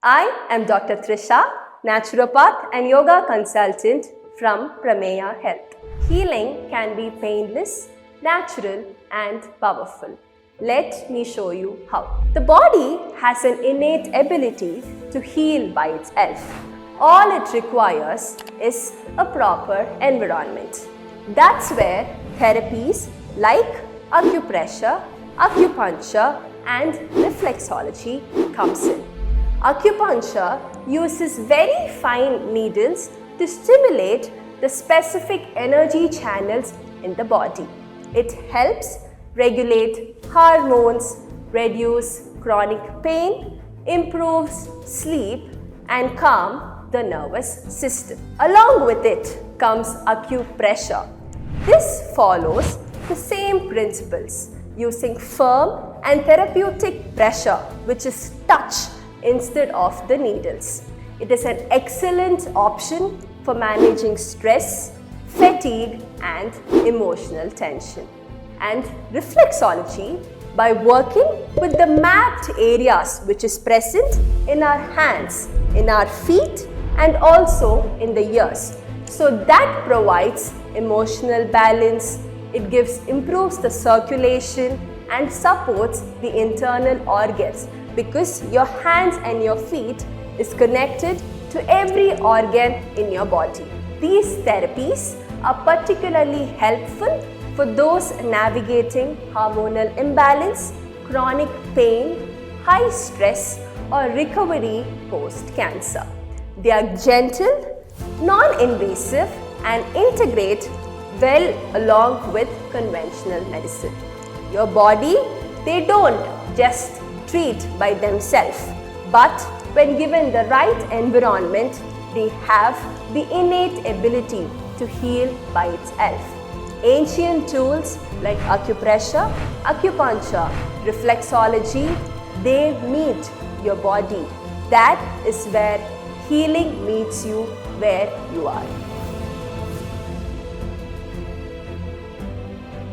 I am Dr. Thrisha, Naturopath and Yoga Consultant from Prameya Health. Healing can be painless, natural and powerful. Let me show you how. The body has an innate ability to heal by itself. All it requires is a proper environment. That's where therapies like acupressure, acupuncture and reflexology comes in. Acupuncture uses very fine needles to stimulate the specific energy channels in the body. It helps regulate hormones, reduce chronic pain, improves sleep and calm the nervous system. Along with it comes acupressure. This follows the same principles, using firm and therapeutic pressure, which is touch instead of the needles. It is an excellent option for managing stress, fatigue and emotional tension. And reflexology, by working with the mapped areas which is present in our hands, in our feet and also in the ears. So that provides emotional balance, it improves the circulation and supports the internal organs, because your hands and your feet is connected to every organ in your body. These therapies are particularly helpful for those navigating hormonal imbalance, chronic pain, high stress or recovery post-cancer. They are gentle, non-invasive and integrate well along with conventional medicine. Your body, they don't just treat by themselves, but when given the right environment, they have the innate ability to heal by itself. Ancient tools like acupressure, acupuncture, reflexology, they meet your body. That is where healing meets you where you are.